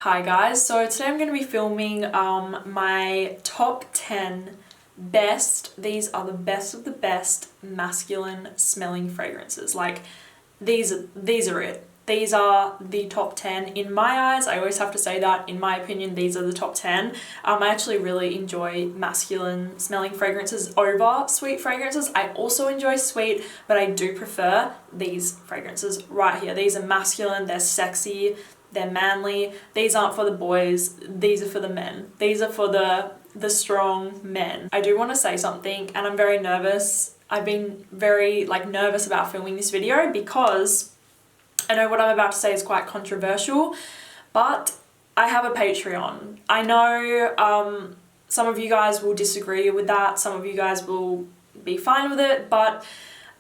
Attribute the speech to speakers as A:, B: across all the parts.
A: Hi guys, so today I'm going to be filming my top 10 best, these are the best of the best masculine smelling fragrances. Like these are it. These are the top 10 in my eyes. I always have to say that, in my opinion, these are the top 10. I actually really enjoy masculine smelling fragrances over sweet fragrances. I also enjoy sweet, but I do prefer these fragrances right here. These are masculine, they're sexy, they're manly. These aren't for the boys, these are for the men. These are for the strong men. I do want to say something, and I'm very nervous. I've been very nervous about filming this video because I know what I'm about to say is quite controversial, but I have a Patreon. I know some of you guys will disagree with that, some of you guys will be fine with it, but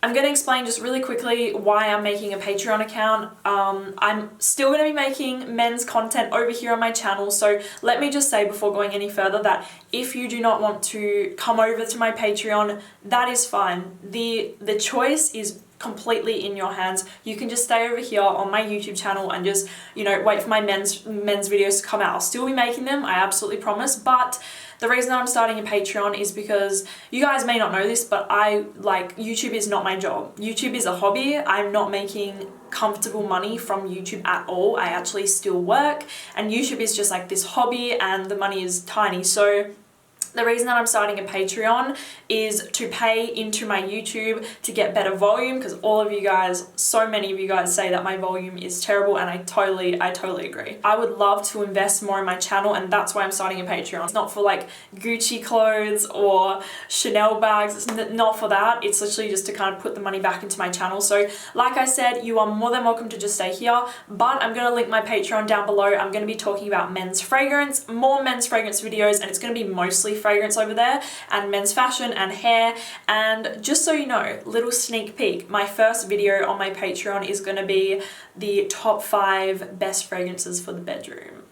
A: I'm going to explain just really quickly why I'm making a Patreon account. I'm still going to be making men's content over here on my channel, so let me just say before going any further that if you do not want to come over to my Patreon, that is fine. The choice is completely in your hands. You can just stay over here on my YouTube channel and just, wait for my men's videos to come out. I'll still be making them, I absolutely promise, but the reason that I'm starting a Patreon is because you guys may not know this, but YouTube is not my job. YouTube is a hobby. I'm not making comfortable money from YouTube at all. I actually still work, and YouTube is just like this hobby and the money is tiny. So the reason that I'm starting a Patreon is to pay into my YouTube to get better volume, because all of you guys, so many of you guys say that my volume is terrible, and I totally agree. I would love to invest more in my channel, and that's why I'm starting a Patreon. It's not for Gucci clothes or Chanel bags, it's not for that. It's literally just to kind of put the money back into my channel. So like I said, you are more than welcome to just stay here, but I'm going to link my Patreon down below. I'm going to be talking about men's fragrance, more men's fragrance videos, and it's going to be mostly fragrance over there, and men's fashion and hair. And just so you know, little sneak peek, my first video on my Patreon is going to be the top 5 best fragrances for the bedroom.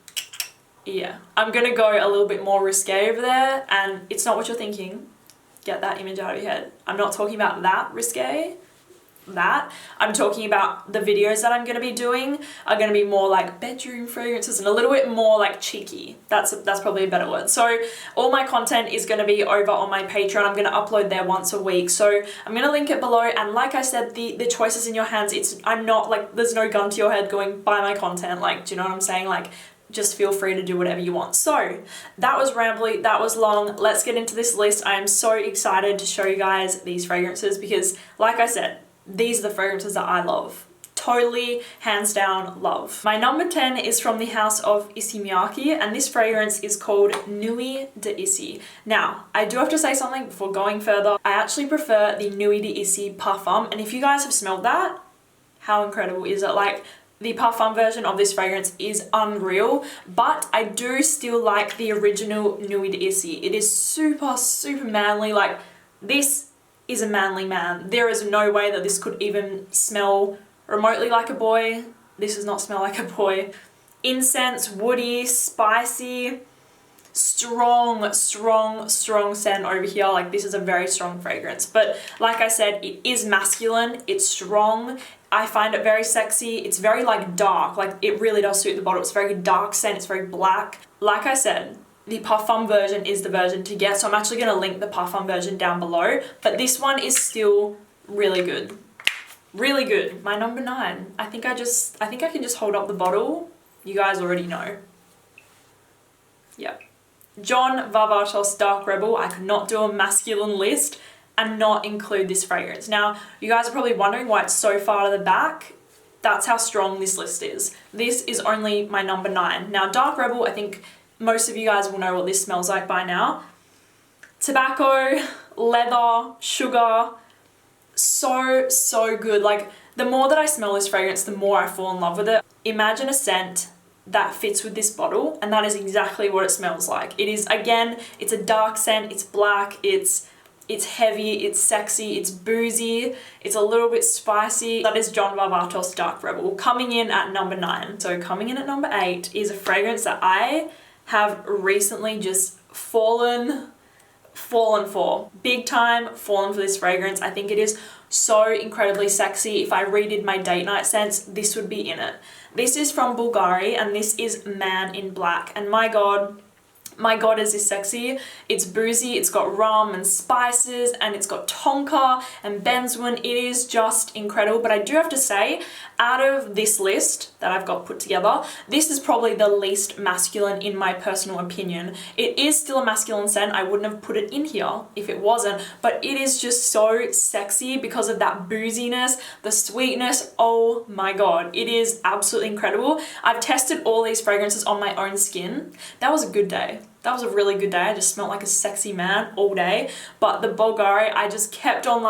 A: Yeah, I'm going to go a little bit more risque over there, and it's not what you're thinking. Get that image out of your head. I'm not talking about that risque. I'm talking about the videos that I'm going to be doing are going to be more like bedroom fragrances and a little bit more cheeky. That's probably a better word. So all my content is going to be over on my Patreon. I'm going to upload there once a week. So I'm going to link it below, and like I said, the choice is in your hands. I'm not there's no gun to your head going buy my content. Do you know what I'm saying? Just feel free to do whatever you want. So that was rambly, that was long. Let's get into this list. I am so excited to show you guys these fragrances because, like I said, these are the fragrances that I love. Totally, hands down, love. My number 10 is from the house of Issey Miyake, and this fragrance is called Nuit d'Issey. Now, I do have to say something before going further. I actually prefer the Nuit d'Issey Parfum, and if you guys have smelled that, how incredible is it? The parfum version of this fragrance is unreal, but I do still like the original Nuit d'Issey. It is super, super manly. This is a manly man. There is no way that this could even smell remotely like a boy. This does not smell like a boy. Incense, woody, spicy, strong scent over here. This is a very strong fragrance. But like I said, it is masculine, it's strong. I find it very sexy. It's very dark. It really does suit the bottle. It's very dark scent, it's very black. Like I said, the parfum version is the version to get, so I'm actually going to link the parfum version down below, but this one is still really good. Really good. My number 9. I think I can just hold up the bottle. You guys already know. Yep. John Varvatos Dark Rebel. I could not do a masculine list and not include this fragrance. Now, you guys are probably wondering why it's so far to the back. That's how strong this list is. This is only my number 9. Now, Dark Rebel, I think most of you guys will know what this smells like by now. Tobacco, leather, sugar, so good. The more that I smell this fragrance, the more I fall in love with it. Imagine a scent that fits with this bottle, and that is exactly what it smells like. It is, again, it's a dark scent, it's black, it's heavy, it's sexy, it's boozy, it's a little bit spicy. That is John Varvatos Dark Rebel, coming in at number 9. So coming in at number 8 is a fragrance that I have recently just fallen fallen for. Big time fallen for this fragrance. I think it is so incredibly sexy. If I redid my date night scents, this would be in it. This is from Bulgari, and this is Man in Black. And my God, is this sexy. It's boozy, it's got rum and spices, and it's got tonka and benzoin. It is just incredible. But I do have to say, out of this list that I've got put together, this is probably the least masculine in my personal opinion. It is still a masculine scent. I wouldn't have put it in here if it wasn't, but it is just so sexy because of that booziness, the sweetness. Oh my God, it is absolutely incredible. I've tested all these fragrances on my own skin. That was a good day. That was a really good day. I just smelled like a sexy man all day. But the Bulgari, I just kept on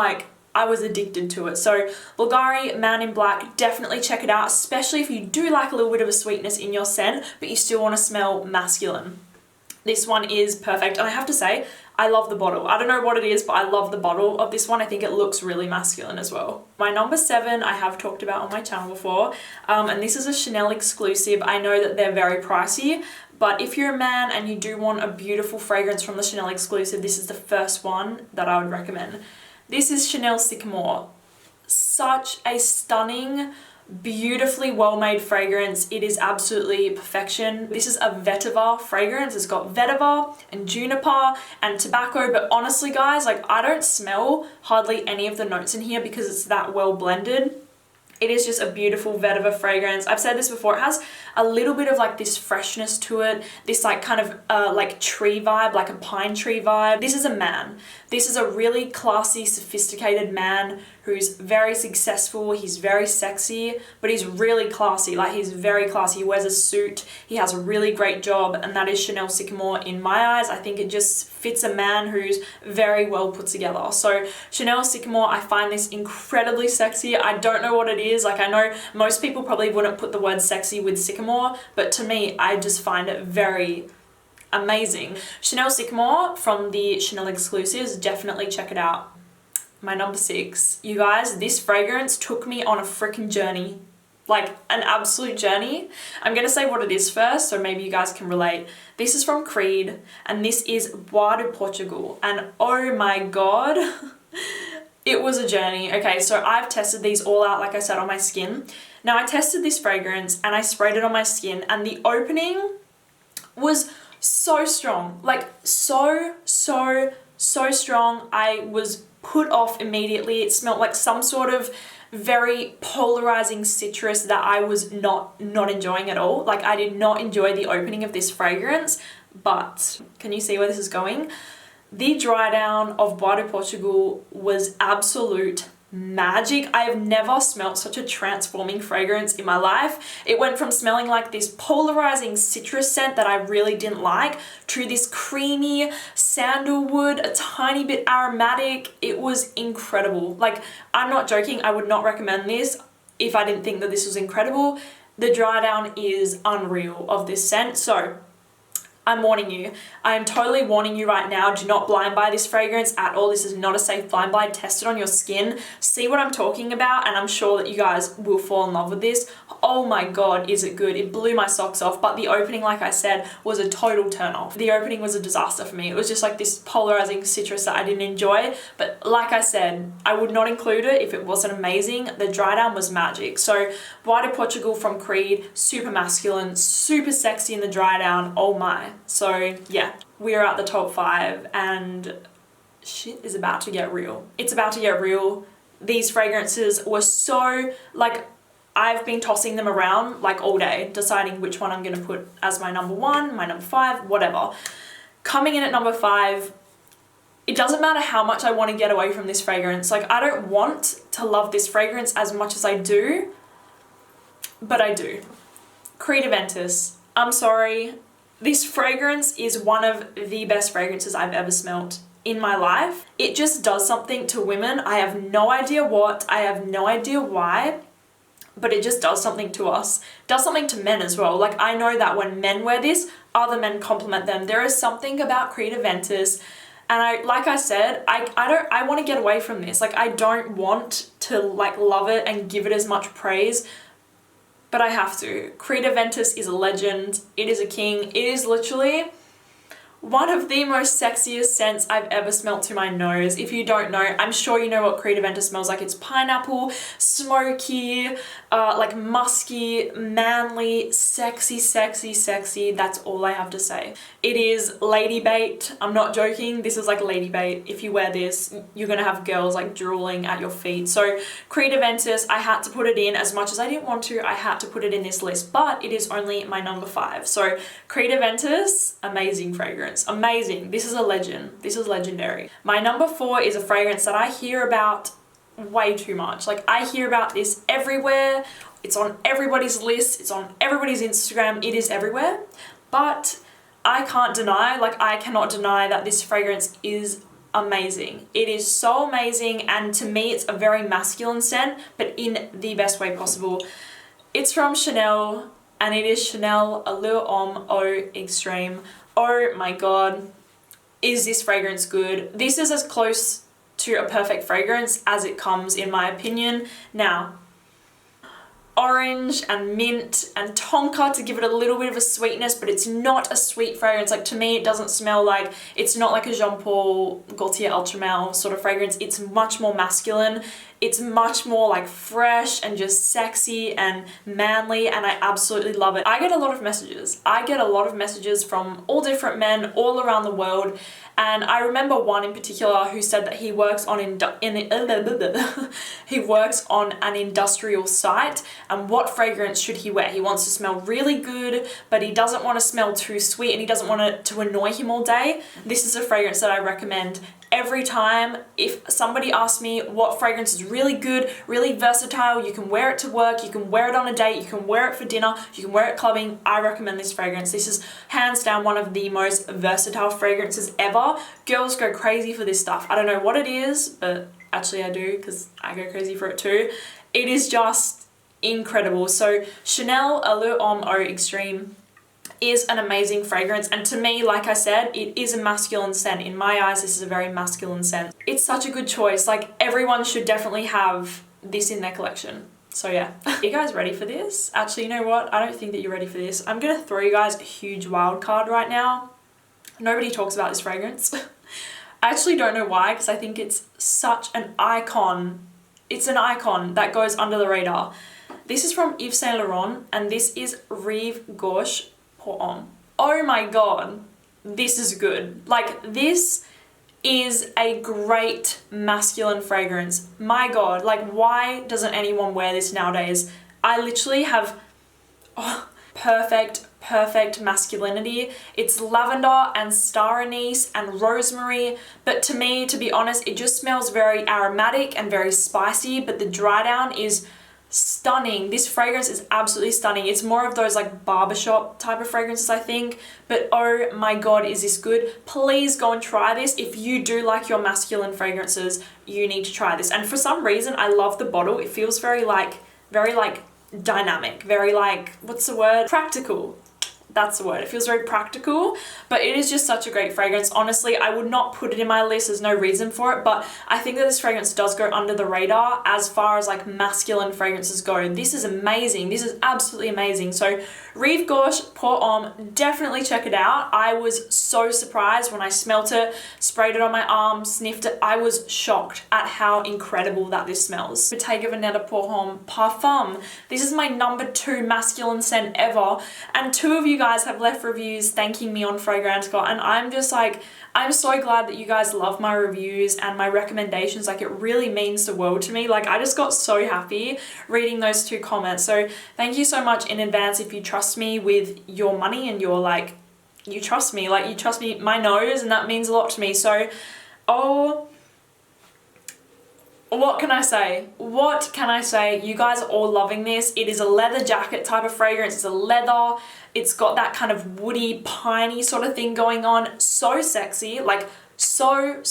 A: I was addicted to it. So Bulgari, Man in Black, definitely check it out, especially if you do like a little bit of a sweetness in your scent, but you still want to smell masculine. This one is perfect. And I have to say, I love the bottle. I don't know what it is, but I love the bottle of this one. I think it looks really masculine as well. My number 7, I have talked about on my channel before, and this is a Chanel exclusive. I know that they're very pricey, but if you're a man and you do want a beautiful fragrance from the Chanel exclusive, this is the first one that I would recommend. This is Chanel Sycamore. Such a stunning, beautifully well-made fragrance. It is absolutely perfection. This is a vetiver fragrance. It's got vetiver and juniper and tobacco, but honestly guys, I don't smell hardly any of the notes in here because it's that well blended. It is just a beautiful vetiver fragrance. I've said this before, it has a little bit of this freshness to it, this kind of tree vibe, like a pine tree vibe. This is a man. This is a really classy, sophisticated man who's very successful. He's very sexy, but he's really classy. He's very classy. He wears a suit. He has a really great job, and that is Chanel Sycamore in my eyes. I think it just fits a man who's very well put together. So Chanel Sycamore, I find this incredibly sexy. I don't know what it is. I know most people probably wouldn't put the word sexy with Sycamore, but to me, I just find it very amazing. Chanel Sycamore from the Chanel exclusives, definitely check it out. My number 6. You guys, this fragrance took me on a freaking journey. An absolute journey. I'm gonna say what it is first, so maybe you guys can relate. This is from Creed, and this is Bois de Portugal, and oh my God, it was a journey. Okay, so I've tested these all out, like I said, on my skin. Now I tested this fragrance and I sprayed it on my skin, and the opening was so strong. So strong. I was put off immediately. It smelled like some sort of very polarizing citrus that I was not enjoying at all. I did not enjoy the opening of this fragrance, but can you see where this is going? The dry down of Bois de Portugal was absolute magic. I have never smelled such a transforming fragrance in my life. It went from smelling like this polarizing citrus scent that I really didn't like to this creamy sandalwood, a tiny bit aromatic. It was incredible. I'm not joking. I would not recommend this if I didn't think that this was incredible. The dry down is unreal of this scent. So I'm warning you. I am totally warning you right now. Do not blind buy this fragrance at all. This is not a safe blind buy. Test it on your skin. See what I'm talking about, and I'm sure that you guys will fall in love with this. Oh my God, is it good. It blew my socks off, but the opening, like I said, was a total turn off. The opening was a disaster for me. It was just this polarizing citrus that I didn't enjoy, but like I said, I would not include it if it wasn't amazing. The dry down was magic. So Bois de Portugal from Creed, super masculine, super sexy in the dry down. Oh my. So yeah, we are at the top 5 and shit is about to get real. It's about to get real. These fragrances were so I've been tossing them around all day, deciding which one I'm gonna put as my number 1, my number 5, whatever. Coming in at number 5, it doesn't matter how much I want to get away from this fragrance. I don't want to love this fragrance as much as I do, but I do. Creed Aventus. I'm sorry. This fragrance is one of the best fragrances I've ever smelt in my life. It just does something to women. I have no idea what, I have no idea why, but it just does something to us. It does something to men as well. I know that when men wear this, other men compliment them. There is something about Creed Aventus, and like I said, I want to get away from this. I don't want to love it and give it as much praise, but I have to. Creed Aventus is a legend. It is a king. It is literally One of the most sexiest scents I've ever smelt to my nose. If you don't know, I'm sure you know what Creative Enter smells like. It's pineapple, smoky, like musky, manly, sexy, sexy, sexy. That's all I have to say. It is lady bait. I'm not joking. This is like lady bait. If you wear this, you're gonna have girls like drooling at your feet. So Creative Entus, I had to put it in. As much as I didn't want to, I had to put it in this list, but it is only my number 5. So Creative Entus, amazing fragrance. Amazing. This is a legend. This is legendary. My number 4 is a fragrance that I hear about way too much. Like, I hear about this everywhere. It's on everybody's list. It's on everybody's Instagram. It is everywhere. But I can't deny, like, I cannot deny that this fragrance is amazing. It is so amazing, and to me it's a very masculine scent, but in the best way possible. It's from Chanel, and it is Chanel Allure Homme Eau Extreme. Oh my god, is this fragrance good? This is as close to a perfect fragrance as it comes, in my opinion. Now, orange and mint and tonka to give it a little bit of a sweetness, but it's not a sweet fragrance. Like, to me, it doesn't smell like, it's not like a Jean Paul Gaultier Ultra Male sort of fragrance. It's much more masculine. It's much more like fresh and just sexy and manly, and I absolutely love it. I get a lot of messages. I get a lot of messages from all different men all around the world, and I remember one in particular who said that he works on he works on an industrial site, and what fragrance should he wear? He wants to smell really good, but he doesn't want to smell too sweet, and he doesn't want it to annoy him all day. This is a fragrance that I recommend every time. If somebody asks me what fragrance is really good, really versatile, you can wear it to work, you can wear it on a date, you can wear it for dinner, you can wear it clubbing, I recommend this fragrance. This is hands down one of the most versatile fragrances ever. Girls go crazy for this stuff. I don't know what it is, but actually I do, because I go crazy for it too. It is just incredible. So Chanel Allure Homme Eau Extreme is an amazing fragrance, and to me, like I said, it is a masculine scent. In my eyes, this is a very masculine scent. It's such a good choice. Like, everyone should definitely have this in their collection. So yeah. Are you guys ready for this? Actually, you know what? I don't think that you're ready for this. I'm gonna throw you guys a huge wild card right now. Nobody talks about this fragrance. I actually don't know why, because I think it's such an icon. It's an icon that goes under the radar. This is from Yves Saint Laurent, and this is Rive Gauche Pour Homme. Oh my god, this is good. Like, this is a great masculine fragrance. My god, like, why doesn't anyone wear this nowadays? I literally have perfect masculinity. It's lavender and star anise and rosemary, but to me, to be honest, it just smells very aromatic and very spicy, but the dry down is stunning. This fragrance is absolutely stunning. It's more of those like barbershop type of fragrances, I think, but oh my god, is this good. Please go and try this. If you do like your masculine fragrances, you need to try this. And for some reason, I love the bottle. It feels very like dynamic, very like, what's the word? Practical. That's the word. It feels very practical, but it is just such a great fragrance. Honestly, I would not put it in my list. There's no reason for it, but I think that this fragrance does go under the radar as far as like masculine fragrances go. This is amazing. This is absolutely amazing. So Rive Gauche Pour Homme, definitely check it out. I was so surprised when I smelt it, sprayed it on my arm, sniffed it. I was shocked at how incredible that this smells. Bottega Veneta Pour Homme Parfum. This is my number 2 masculine scent ever, and 2 of you guys have left reviews thanking me on Fragrantica, and I'm just like, I'm so glad that you guys love my reviews and my recommendations. Like, it really means the world to me. Like, I just got so happy reading those 2 comments. So thank you so much in advance if you trust me with your money and you're like, you trust me, like you trust me, my nose, and that means a lot to me. So, oh, what can I say? What can I say? You guys are all loving this. It is a leather jacket type of fragrance. It's a leather. It's got that kind of woody, piney sort of thing going on. So sexy, like so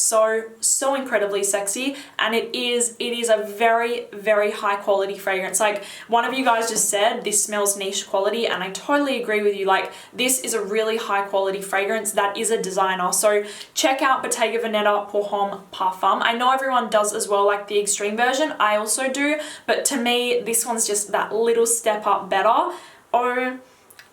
A: incredibly sexy. And it is a very high quality fragrance. Like, one of you guys just said this smells niche quality, and I totally agree with you. Like, this is a really high quality fragrance that is a designer. So check out Bottega Veneta Pour Homme Parfum. I know everyone does as well, like the extreme version. I also do, but to me, this one's just that little step up better. Oh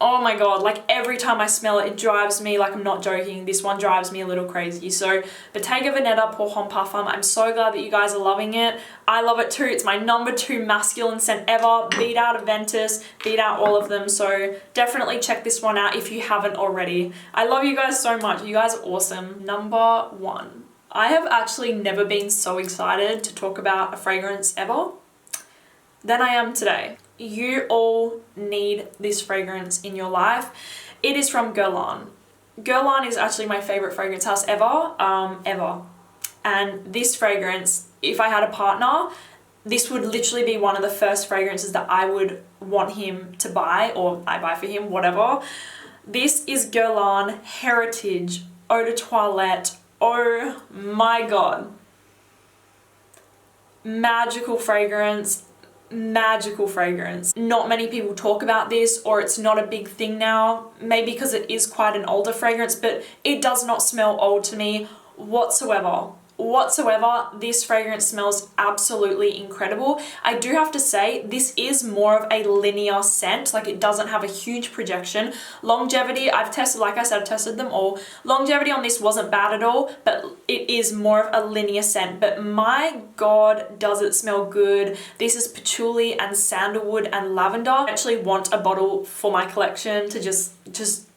A: Oh my god, like every time I smell it, it drives me, like I'm not joking, this one drives me a little crazy. So Bottega Veneta Pour Homme Parfum, I'm so glad that you guys are loving it. I love it too. It's my number 2 masculine scent ever. Beat out Aventus, beat out all of them. So definitely check this one out if you haven't already. I love you guys so much. You guys are awesome. Number 1. I have actually never been so excited to talk about a fragrance ever than I am today. You all need this fragrance in your life. It is from Guerlain. Guerlain is actually my favorite fragrance house ever, ever. And this fragrance, if I had a partner, this would literally be one of the first fragrances that I would want him to buy, or I buy for him, whatever. This is Guerlain Heritage Eau de Toilette. Oh my god. Magical fragrance. Magical fragrance. Not many people talk about this, or it's not a big thing now, maybe because it is quite an older fragrance, but it does not smell old to me whatsoever. This fragrance smells absolutely incredible. I do have to say, this is more of a linear scent, like it doesn't have a huge projection. Longevity, I've tested, like I said, I've tested them all. Longevity on this wasn't bad at all, but it is more of a linear scent. But my god, does it smell good. This is patchouli and sandalwood and lavender. I actually want a bottle for my collection to just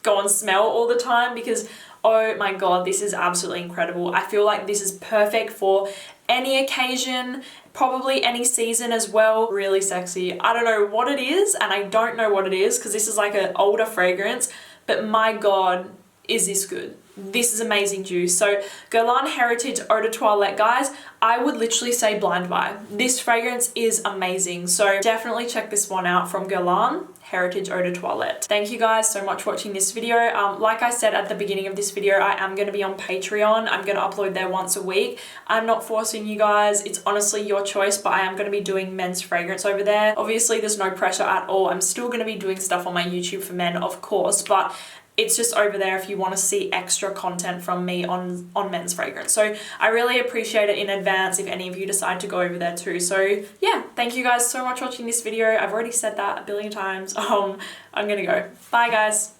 A: go and smell all the time, because oh my god, this is absolutely incredible. I feel like this is perfect for any occasion, probably any season as well. Really sexy. I don't know what it is, and I don't know what it is because this is like an older fragrance, but my god, is this good. This is amazing juice. So Guerlain Heritage Eau de Toilette, guys, I would literally say blind buy. This fragrance is amazing. So definitely check this one out from Guerlain Heritage Eau de Toilette. Thank you guys so much for watching this video. Like I said at the beginning of this video, I am going to be on Patreon. I'm going to upload there once a week. I'm not forcing you guys. It's honestly your choice, but I am going to be doing men's fragrance over there. Obviously, there's no pressure at all. I'm still going to be doing stuff on my YouTube for men, of course, but it's just over there if you want to see extra content from me on men's fragrance. So I really appreciate it in advance if any of you decide to go over there too. So yeah, thank you guys so much for watching this video. I've already said that a billion times. I'm gonna go. Bye guys.